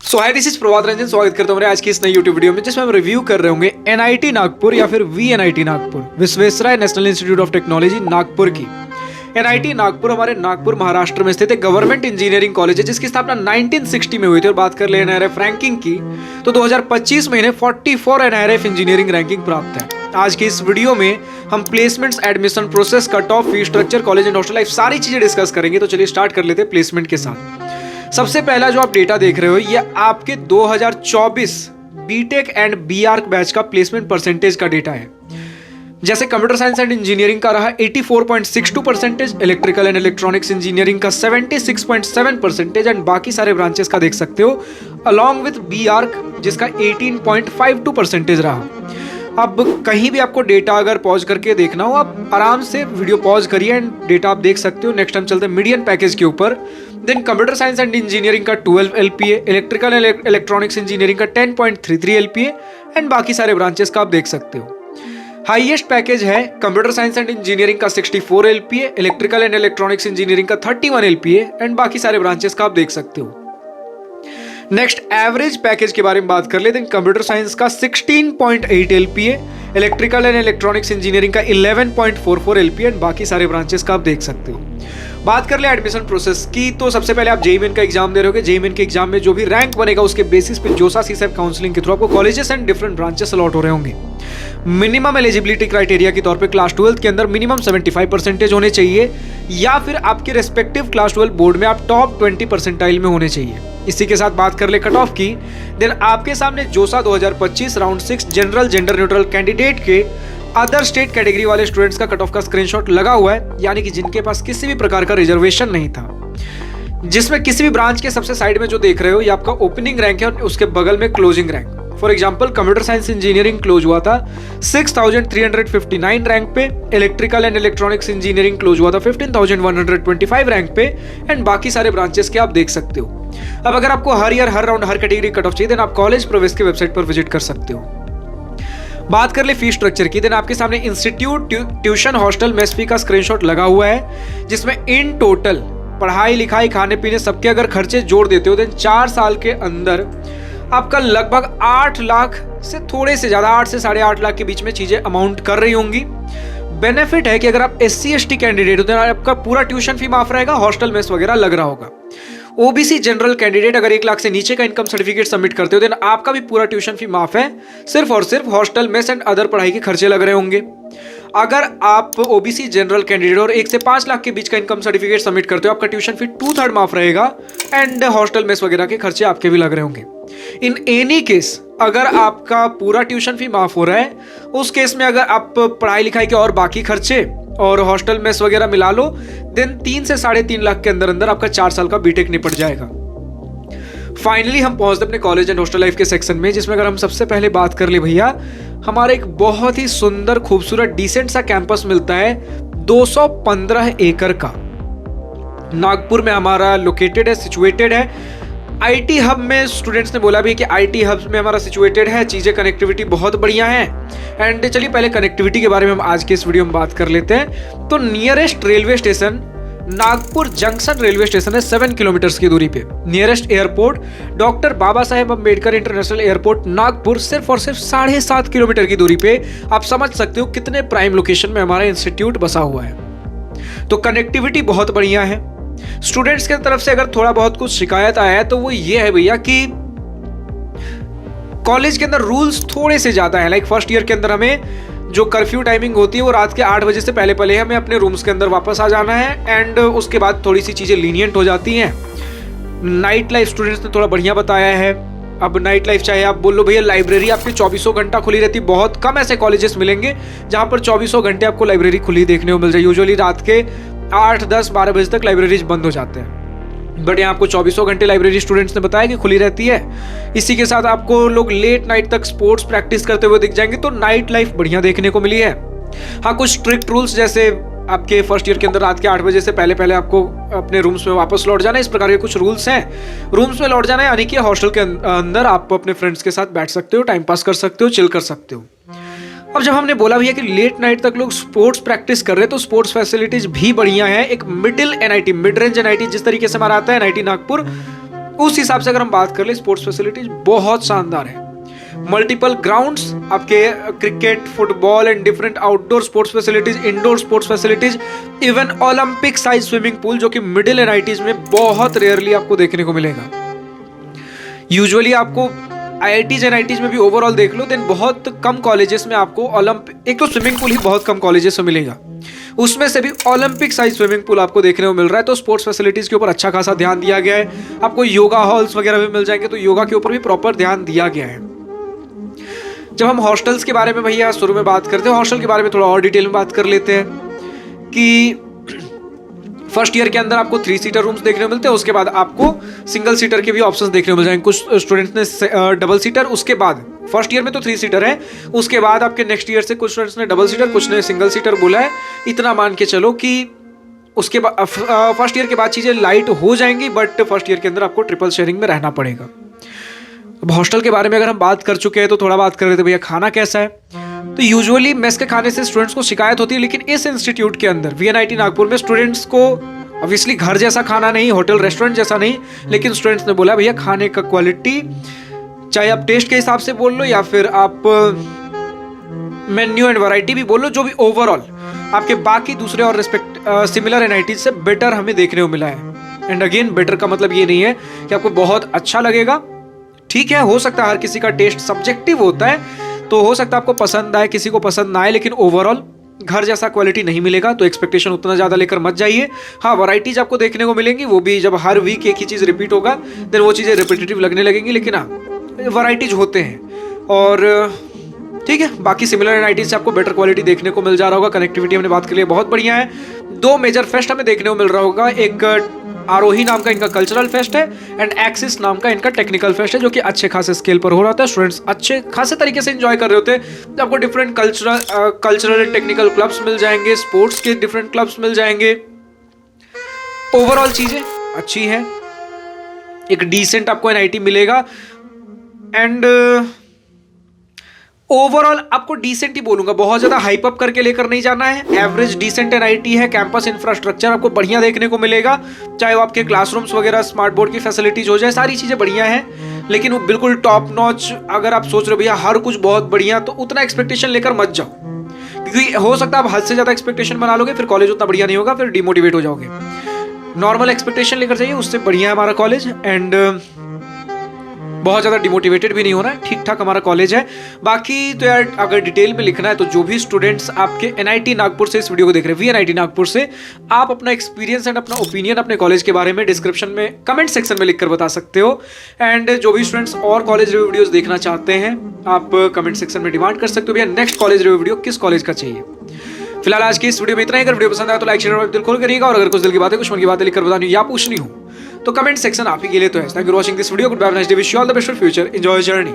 Hi this is Prabhat Ranjan. स्वागत करता हूं मेरे आज की इस नई यूट्यूब वीडियो में जिसमें हम रिव्यू कर रहे होंगे एनआईटी नागपुर या फिर VNIT Nagpur, Visvesvaraya national institute of technology Nagpur की। एनआईटी नागपुर हमारे नागपुर महाराष्ट्र में स्थित एक गवर्नमेंट इंजीनियरिंग कॉलेज है जिसकी स्थापना 1960 में हुई थी। और बात कर ले एनआरएफ रैंकिंग की तो 2025 में इन्हें 44 एनआरएफ इंजीनियरिंग रैंकिंग प्राप्त है। आज की इस वीडियो में हम placements, admission process, cut off, fee structure, college and hostel life सारी चीजें डिस्कस करेंगे। तो चलिए स्टार्ट कर लेते हैं प्लेसमेंट के साथ। सबसे पहला जो आप डेटा देख रहे हो ये आपके 2024 बीटेक एंड बीआर्क बैच का प्लेसमेंट परसेंटेज का डेटा है। जैसे कंप्यूटर साइंस एंड इंजीनियरिंग का रहा 84.62%, इलेक्ट्रिकल एंड इलेक्ट्रॉनिक्स इंजीनियरिंग का 76.7% एंड बाकी सारे ब्रांचेस का देख सकते हो अलॉन्ग विथ बीआर्क जिसका 18.52% रहा। अब कहीं भी आपको डेटा अगर पॉज करके देखना हो आप आराम से वीडियो पॉज करिए एंड डेटा आप देख सकते हो। नेक्स्ट हम चलते हैं मीडियन पैकेज के ऊपर। Then computer science and engineering का 12 LPA, electrical and electronics engineering का 10.33 एलपीए एंड बाकी सारे ब्रांचेस का आप देख सकते हो। हाईएस्ट पैकेज है कंप्यूटर साइंस एंड इंजीनियरिंग का 64 LPA, electrical and electronics engineering का 31 एलपीए एंड बाकी सारे ब्रांचेस का आप देख सकते हो। नेक्स्ट एवरेज पैकेज के बारे में बात कर लेते हैं। कंप्यूटर साइंस का 16.8 LPA, electrical and electronics engineering का 11.44 एलपीए एंड बाकी सारे ब्रांचेस का आप देख सकते हो। बात कर ले एडमिशन प्रोसेस की तो सबसे पहले आप जेईई मेन का एग्जाम दे रहे होगे। जेईई मेन के एग्जाम में जो भी रैंक बनेगा उसके बेसिस पे जोसा सीसैप काउंसलिंग के थ्रू आपको colleges and different branches allot हो रहे होंगे। मिनिमम एलिजिबिलिटी क्राइटेरिया के तौर पे क्लास 12 के अंदर मिनिमम 75% होने चाहिए या फिर आपके रेस्पेक्टिव क्लास 12 बोर्ड में आप टॉप 20 परसेंटाइल में होने चाहिए। इसी के साथ बात कर ले कट ऑफ की। देन आपके सामने जोसा 2025 round 6 general gender neutral candidate के अदर स्टेट कैटेगरी वाले स्टूडेंट्स का कट ऑफ का स्क्रीनशॉट लगा हुआ है, यानी कि जिनके पास किसी भी प्रकार का रिजर्वेशन नहीं था। जिसमें किसी भी ब्रांच के सबसे साइड में जो देख रहे हो ये आपका ओपनिंग रैंक है और उसके बगल में closing rank. For example computer science engineering close हुआ था 6359 रैंक पे, electrical and electronics engineering close हुआ था 15125 रैंक पे एंड बाकी सारे ब्रांचेस के आप देख सकते हो। अब अगर आपको हर ईयर, हर राउंड, हर कैटेगरी कट ऑफ चाहिए देन आप कॉलेज प्रवेश के वेबसाइट पर विजिट कर सकते हो। बात कर ले फी स्ट्रक्चर की। देन आपके सामने इंस्टीट्यूट, ट्यूशन, हॉस्टल, मेस फी का स्क्रीनशॉट लगा हुआ है जिसमें इन टोटल पढ़ाई लिखाई, खाने पीने सबके अगर खर्चे जोड़ देते हो देन 4 साल के अंदर आपका लगभग 8 लाख से थोड़े से ज्यादा 8 से 8.5 लाख के बीच में चीजें अमाउंट कर रही होंगी। बेनिफिट है कि अगर आप SC ST कैंडिडेट हो तो आपका पूरा ट्यूशन फी माफ रहेगा, हॉस्टल मेस वगैरह लग रहा होगा। ओबीसी जनरल कैंडिडेट अगर 1 लाख से नीचे का इनकम सर्टिफिकेट सबमिट करते हो देन आपका भी पूरा ट्यूशन फी माफ है, सिर्फ और सिर्फ हॉस्टल मेस एंड अदर पढ़ाई के खर्चे लग रहे होंगे। अगर आप ओबीसी जनरल कैंडिडेट और 1 से 5 लाख के बीच का इनकम सर्टिफिकेट सबमिट करते हो आपका ट्यूशन फी 2/3 माफ रहेगा एंड हॉस्टल मेस वगैरह के खर्चे आपके भी लग रहे होंगे। इन एनी केस अगर आपका पूरा ट्यूशन फी माफ हो रहा है उस केस में अगर आप पढ़ाई लिखाई के और बाकी खर्चे और हॉस्टल मेस वगैरह मिला लो देन 3 से 3.5 लाख के अंदर अंदर आपका 4 साल का बीटेक निपट जाएगा। फाइनली हम पहुंचते अपने कॉलेज एंड हॉस्टल लाइफ के सेक्शन में जिसमें अगर हम सबसे पहले बात कर ले भैया हमारा एक बहुत ही सुंदर, खूबसूरत, डिसेंट सा कैंपस मिलता है 215 एकड़ का। नागपुर में हमारा लोकेटेड है, सिचुएटेड है। आईटी हब में स्टूडेंट्स ने बोला भी कि आईटी हब में हमारा सिचुएटेड है, चीजें कनेक्टिविटी बहुत बढ़िया है। एंड चलिए पहले कनेक्टिविटी के बारे में हम आज के इस वीडियो में बात कर लेते हैं। तो nearest railway station Nagpur junction railway station है 7 किलोमीटर की दूरी पे। Nearest airport doctor Baba Saheb Ambedkar international airport Nagpur सिर्फ और सिर्फ 7.5 किलोमीटर की दूरी पे। आप समझ सकते हो कितने प्राइम लोकेशन में हमारा इंस्टीट्यूट बसा हुआ है। तो कनेक्टिविटी बहुत बढ़िया है। स्टूडेंट्स की तरफ से अगर थोड़ा बहुत कुछ शिकायत आया है तो वो ये है भैया कि कॉलेज के अंदर रूल्स थोड़े से ज्यादा है। लाइक फर्स्ट ईयर के अंदर हमें जो कर्फ्यू टाइमिंग होती है वो रात के 8 बजे से पहले पहले हमें अपने रूम्स के अंदर वापस आ जाना है एंड उसके बाद थोड़ी सी चीजें लीनियंट हो जाती हैं। नाइट लाइफ स्टूडेंट्स ने थोड़ा बढ़िया बताया है। अब नाइट लाइफ चाहे आप बोल लो भैया लाइब्रेरी आपकी 24 घंटा खुली रहती है। बहुत कम ऐसे कॉलेजेस मिलेंगे जहां पर 24 घंटे आपको लाइब्रेरी खुली देखने को मिल जाए। यूजुअली रात के 8, 10, 12 बजे तक लाइब्रेरीज बंद हो जाते हैं बट यहाँ आपको 24 घंटे लाइब्रेरी स्टूडेंट्स ने बताया कि खुली रहती है। इसी के साथ आपको लोग लेट नाइट तक स्पोर्ट्स प्रैक्टिस करते हुए दिख जाएंगे। तो नाइट लाइफ बढ़िया देखने को मिली है। हाँ, कुछ स्ट्रिक्ट रूल्स जैसे आपके फर्स्ट ईयर के अंदर रात के 8 बजे से पहले पहले आपको अपने रूम्स में वापस लौट जाना है, इस प्रकार के कुछ रूल्स हैं। रूम्स में लौट जाना है यानी कि हॉस्टल के अंदर आप अपने फ्रेंड्स के साथ बैठ सकते हो, टाइम पास कर सकते हो, चिल कर सकते हो। अब जब हमने बोला भैया कि लेट नाइट तक लोग स्पोर्ट्स प्रैक्टिस कर रहे हैं तो स्पोर्ट्स फैसिलिटीज भी बढ़िया है। एक middle NIT, mid range NIT जिस तरीके से हमारा आता है एनआईटी नागपुर, उस हिसाब से अगर हम बात कर ले स्पोर्ट्स फैसिलिटीज बहुत शानदार है। मल्टीपल ग्राउंड्स आपके cricket, football and different outdoor sports facilities, indoor sports facilities, even Olympic size swimming pool, जो कि मिडिल एनआईटीज में बहुत रेयरली आपको देखने को मिलेगा। यूजुअली आपको आईआईटीज एनआईटीज में भी ओवरऑल देख लो देन बहुत कम कॉलेजेस में आपको ओलंपिक, एक तो स्विमिंग पूल ही बहुत कम कॉलेजेस में मिलेगा, उसमें से भी ओलंपिक साइज स्विमिंग पूल आपको देखने को मिल रहा है। तो स्पोर्ट्स फैसिलिटीज के ऊपर अच्छा खासा ध्यान दिया गया है। आपको योगा हॉल्स वगैरह भी मिल जाएंगे, तो योगा के ऊपर भी प्रॉपर ध्यान दिया गया है। जब हम हॉस्टल्स के बारे में भैया शुरू में बात करते हैं, हॉस्टल के बारे में थोड़ा और डिटेल में बात कर लेते हैं कि फर्स्ट ईयर के अंदर आपको 3 सीटर रूम्स देखने को मिलते हैं, उसके बाद आपको सिंगल सीटर के भी ऑप्शंस देखने को मिल जाएंगे। कुछ स्टूडेंट्स ने डबल सीटर, उसके बाद फर्स्ट ईयर में तो 3 सीटर है, उसके बाद आपके नेक्स्ट ईयर से कुछ स्टूडेंट्स ने डबल सीटर, कुछ ने सिंगल सीटर बोला है। इतना मान के चलो कि उसके बाद फर्स्ट ईयर के बाद चीज़ें लाइट हो जाएंगी, बट फर्स्ट ईयर के अंदर आपको ट्रिपल शेयरिंग में रहना पड़ेगा। अब हॉस्टल के बारे में अगर हम बात कर चुके हैं तो थोड़ा बात कर रहे थे भैया खाना कैसा है। तो यूजुअली मेस के खाने से स्टूडेंट्स को शिकायत होती है, लेकिन इस इंस्टीट्यूट के अंदर वीएनआईटी नागपुर में स्टूडेंट्स को ऑब्वियसली घर जैसा खाना नहीं, होटल रेस्टोरेंट जैसा नहीं, लेकिन स्टूडेंट्स ने बोला भैया खाने का क्वालिटी, चाहे आप टेस्ट के हिसाब से बोल लो या फिर आप मेन्यू एंड वैरायटी भी बोल लो, जो भी ओवरऑल आपके बाकी दूसरे और सिमिलर एनआईटी से बेटर हमें देखने को मिला है। एंड अगेन बेटर का मतलब ये नहीं है कि आपको बहुत अच्छा लगेगा, ठीक है, हो सकता है हर किसी का टेस्ट सब्जेक्टिव होता है, तो हो सकता है आपको पसंद आए, किसी को पसंद ना आए, लेकिन ओवरऑल घर जैसा क्वालिटी नहीं मिलेगा, तो एक्सपेक्टेशन उतना ज़्यादा लेकर मत जाइए। हाँ, वैरायटीज आपको देखने को मिलेंगी, वो भी जब हर वीक एक ही चीज़ रिपीट होगा देन वो चीज़ें रिपीटेटिव लगने लगेंगी, लेकिन हाँ वैरायटीज होते हैं। और ठीक है, बाकी सिमिलर एनआईटी से आपको बेटर क्वालिटी देखने को मिल जा रहा होगा। कनेक्टिविटी हमने बात कर ली, बहुत बढ़िया है। 2 मेजर फेस्ट हमें देखने को मिल रहा होगा, एक आरोही नाम का इनका कल्चरल फेस्ट है एंड एक्सिस नाम का इनका टेक्निकल फेस्ट है, जो कि अच्छे खासे स्केल पर हो रहा होता है। स्टूडेंट्स अच्छे खासे तरीके से एंजॉय कर रहे होते हैं। आपको different cultural and technical clubs मिल जाएंगे, स्पोर्ट्स के डिफरेंट क्लब्स मिल जाएंगे। ओवरऑल चीजें अच्छी है, एक डिसेंट आपको एनआईटी मिलेगा एंड ओवरऑल आपको डिसेंट ही बोलूंगा, बहुत ज्यादा हाइप अप करके लेकर नहीं जाना है। एवरेज डिसेंट एनआईटी है। कैंपस इंफ्रास्ट्रक्चर आपको बढ़िया देखने को मिलेगा, चाहे वो आपके क्लासरूम्स वगैरह, स्मार्ट बोर्ड की फैसिलिटीज हो जाए, सारी चीजें बढ़िया हैं, लेकिन वो बिल्कुल टॉप नॉच अगर आप सोच रहे हो भैया हर कुछ बहुत बढ़िया, तो उतना एक्सपेक्टेशन लेकर मत जाओ, क्योंकि हो सकता है आप हद से ज्यादा एक्सपेक्टेशन बना लोगे, फिर कॉलेज उतना बढ़िया नहीं होगा, फिर डिमोटिवेट हो जाओगे। नॉर्मल एक्सपेक्टेशन लेकर जाइए, उससे बढ़िया है हमारा कॉलेज एंड बहुत ज़्यादा डिमोटिवेटेड भी नहीं होना है, ठीक ठाक हमारा कॉलेज है। बाकी तो यार अगर डिटेल में लिखना है तो जो भी स्टूडेंट्स आपके एनआईटी नागपुर से इस वीडियो को देख रहे हैं, वीएनआईटी नागपुर से, आप अपना एक्सपीरियंस एंड अपना ओपिनियन अपने कॉलेज के बारे में डिस्क्रिप्शन में कमेंट सेक्शन में लिखकर बता सकते हो। एंड जो भी स्टूडेंट्स और कॉलेज रिव्यू वीडियोस देखना चाहते हैं, आप कमेंट सेक्शन में डिमांड कर सकते हो भैया नेक्स्ट कॉलेज रिव्यू वीडियो किस कॉलेज का चाहिए। फिलहाल आज की इस वीडियो में इतना ही। अगर वीडियो पसंद आया तो लाइक शेयर और दिल खोल करिएगा, और अगर कुछ दिल की बातें, कुछ मन की बातें लिखकर बतानी या पूछनी हो तो कमेंट सेक्शन आप ही के लिए तो है। Thank you for watching this video. Good bye, nice day, wish you all the best for future, enjoy journey.